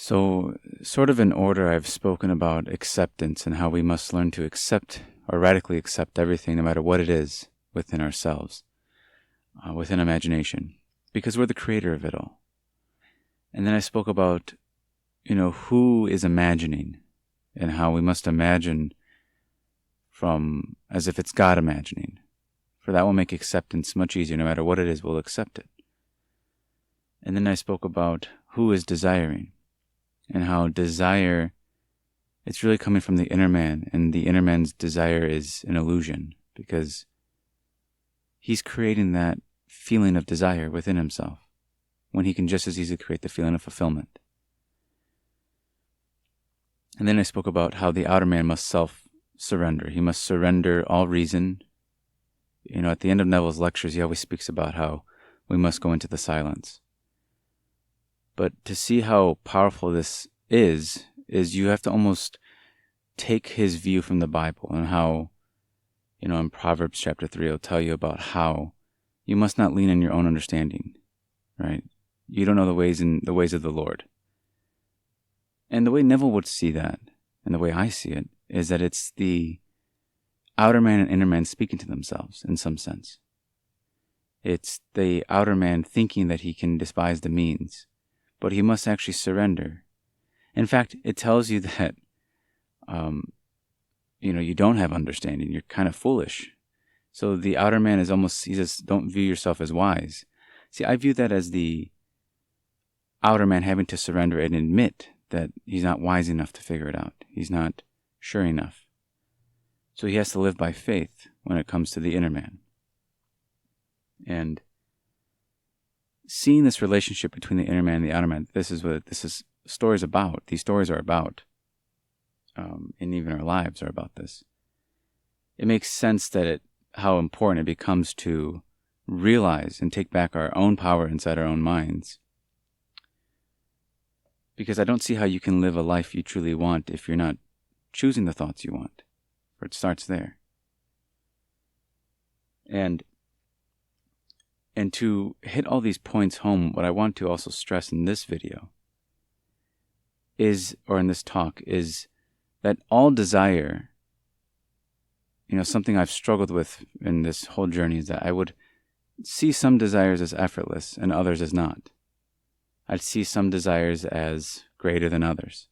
So, sort of in order, I've spoken about acceptance and how we must learn to accept or radically accept everything, no matter what it is, within ourselves, within imagination, because we're the creator of it all. And then I spoke about, who is imagining and how we must imagine from as if it's God imagining. For that will make acceptance much easier. No matter what it is, we'll accept it. And then I spoke about who is desiring and how desire, it's really coming from the inner man, and the inner man's desire is an illusion because he's creating that feeling of desire within himself when he can just as easily create the feeling of fulfillment. And then I spoke about how the outer man must self-surrender. He must surrender all reason. At the end of Neville's lectures, he always speaks about how we must go into the silence. But to see how powerful this is you have to almost take his view from the Bible and how, in Proverbs chapter 3, it'll tell you about how you must not lean on your own understanding, right? You don't know the ways of the Lord. And the way Neville would see that, and the way I see it, is that it's the outer man and inner man speaking to themselves in some sense. It's the outer man thinking that he can despise the means, but he must actually surrender. In fact, it tells you that, you don't have understanding. You're kind of foolish. So the outer man is almost, he says, don't view yourself as wise. See, I view that as the outer man having to surrender and admit that he's not wise enough to figure it out. He's not sure enough. So he has to live by faith when it comes to the inner man. And seeing this relationship between the inner man and the outer man, this is what stories about. These stories are about, and even our lives are about this. It makes sense that how important it becomes to realize and take back our own power inside our own minds. Because I don't see how you can live a life you truly want if you're not choosing the thoughts you want. For it starts there. And to hit all these points home, what I want to also stress in this video or in this talk, is that all desire, something I've struggled with in this whole journey is that I would see some desires as effortless and others as not. I'd see some desires as greater than others.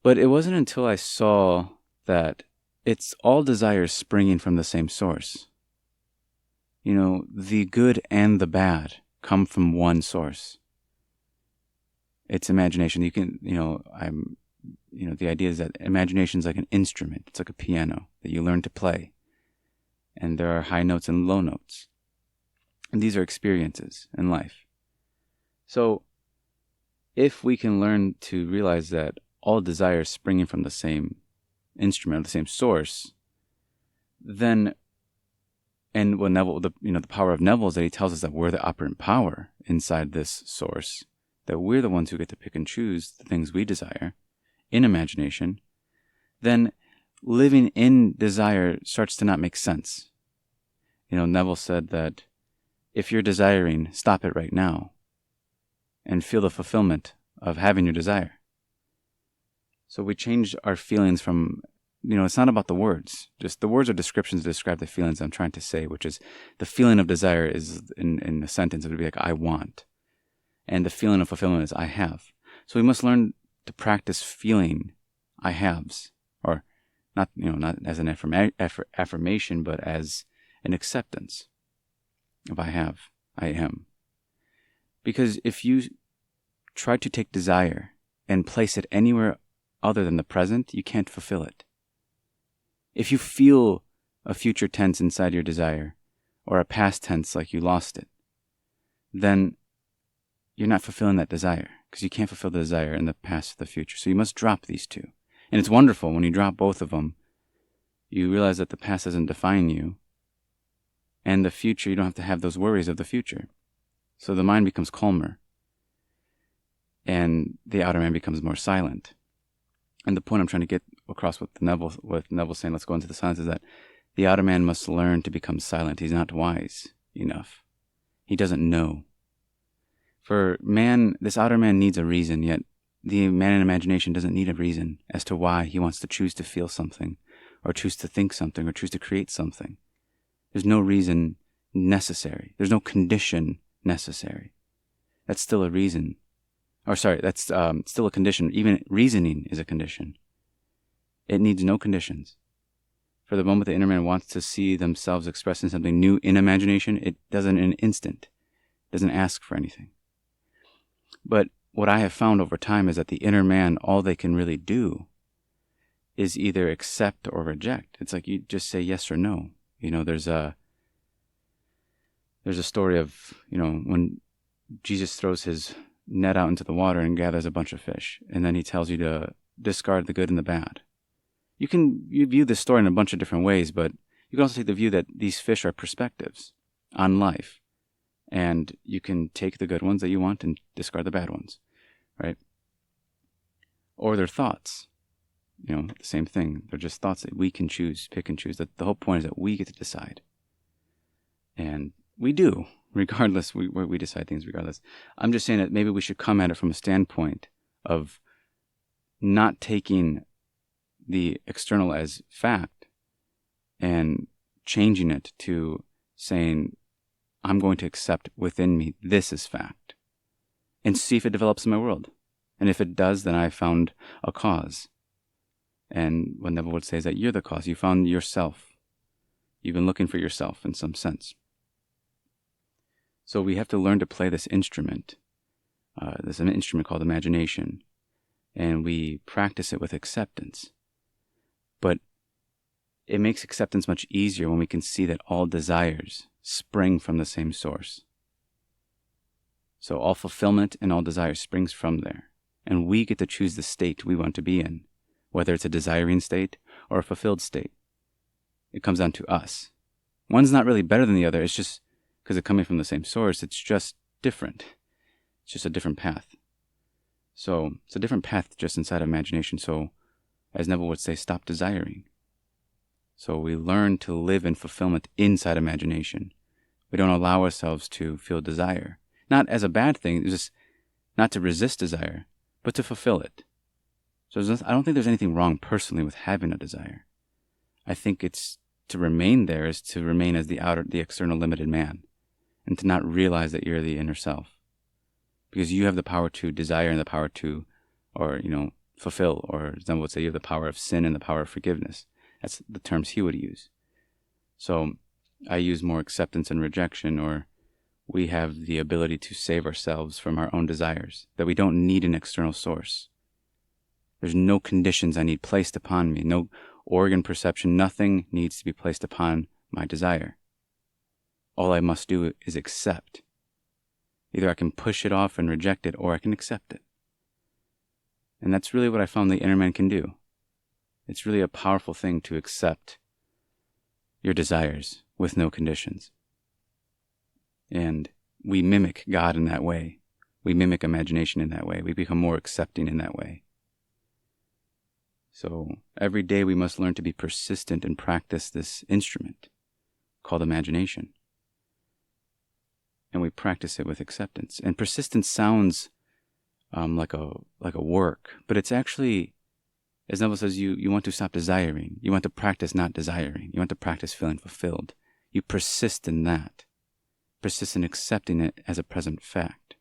But it wasn't until I saw that it's all desires springing from the same source. The good and the bad come from one source. It's imagination. You can, the idea is that imagination is like an instrument. It's like a piano that you learn to play. And there are high notes and low notes. And these are experiences in life. So if we can learn to realize that all desires springing from the same instrument, the same source, then, and what Neville, the power of Neville is that he tells us that we're the operant power inside this source, that we're the ones who get to pick and choose the things we desire in imagination, then living in desire starts to not make sense. Neville said that if you're desiring, stop it right now and feel the fulfillment of having your desire. So we change our feelings from, it's not about the words. Just the words are descriptions to describe the feelings I'm trying to say, which is the feeling of desire is, in a sentence, it would be like, I want. And the feeling of fulfillment is, I have. So we must learn to practice feeling I haves, or not as an affirmation, but as an acceptance of I have, I am. Because if you try to take desire and place it anywhere other than the present, you can't fulfill it. If you feel a future tense inside your desire, or a past tense like you lost it, then you're not fulfilling that desire, because you can't fulfill the desire in the past or the future. So you must drop these two. And it's wonderful when you drop both of them, you realize that the past doesn't define you, and the future, you don't have to have those worries of the future. So the mind becomes calmer, and the outer man becomes more silent. And the point I'm trying to get across with Neville saying, let's go into the silence, is that the outer man must learn to become silent. He's not wise enough. He doesn't know. For man, this outer man needs a reason, yet the man in imagination doesn't need a reason as to why he wants to choose to feel something, or choose to think something, or choose to create something. There's no reason necessary. There's no condition necessary. That's still a reason. Or sorry, that's still a condition. Even reasoning is a condition. It needs no conditions. For the moment the inner man wants to see themselves expressing something new in imagination, it does it in an instant. It doesn't ask for anything. But what I have found over time is that the inner man, all they can really do is either accept or reject. It's like you just say yes or no. There's a story of, when Jesus throws his net out into the water and gathers a bunch of fish, and then he tells you to discard the good and the bad. You view this story in a bunch of different ways, but you can also take the view that these fish are perspectives on life. And you can take the good ones that you want and discard the bad ones, right? Or they're thoughts. The same thing. They're just thoughts that we can choose, pick and choose. The whole point is that we get to decide. And we do, regardless. We decide things regardless. I'm just saying that maybe we should come at it from a standpoint of not taking the external as fact and changing it to saying, I'm going to accept within me this is fact, and see if it develops in my world. And if it does, then I found a cause. And what Neville would say is that you're the cause. You found yourself. You've been looking for yourself in some sense. So we have to learn to play this instrument. There's an instrument called imagination, and we practice it with acceptance. But it makes acceptance much easier when we can see that all desires spring from the same source. So all fulfillment and all desire springs from there. And we get to choose the state we want to be in, whether it's a desiring state or a fulfilled state. It comes down to us. One's not really better than the other. It's just because it's coming from the same source. It's just different. It's just a different path. So it's a different path just inside of imagination. So as Neville would say, stop desiring. So we learn to live in fulfillment inside imagination. We don't allow ourselves to feel desire. Not as a bad thing, it's just not to resist desire, but to fulfill it. So I don't think there's anything wrong personally with having a desire. I think it's to remain there is to remain as the external limited man, and to not realize that you're the inner self. Because you have the power to desire and the power to, or, fulfill, or as Neville would say, you have the power of sin and the power of forgiveness. That's the terms he would use. So I use more acceptance and rejection, or we have the ability to save ourselves from our own desires, that we don't need an external source. There's no conditions I need placed upon me, no organ perception, nothing needs to be placed upon my desire. All I must do is accept. Either I can push it off and reject it, or I can accept it. And that's really what I found the inner man can do. It's really a powerful thing to accept your desires with no conditions. And we mimic God in that way. We mimic imagination in that way. We become more accepting in that way. So every day we must learn to be persistent and practice this instrument called imagination. And we practice it with acceptance. And persistence sounds like a work, but it's actually, as Neville says, you want to stop desiring. You want to practice not desiring. You want to practice feeling fulfilled. You persist in that. Persist in accepting it as a present fact.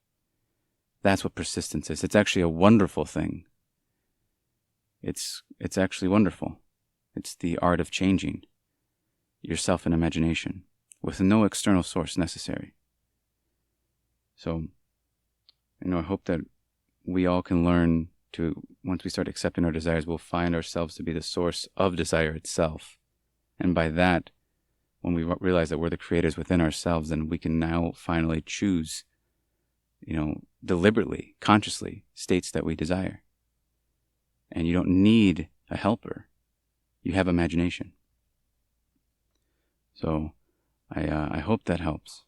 That's what persistence is. It's actually a wonderful thing. It's actually wonderful. It's the art of changing yourself in imagination with no external source necessary. So, I hope that we all can learn to, once we start accepting our desires, we'll find ourselves to be the source of desire itself. And by that, when we realize that we're the creators within ourselves, then we can now finally choose, deliberately, consciously, states that we desire. And you don't need a helper. You have imagination. So I hope that helps.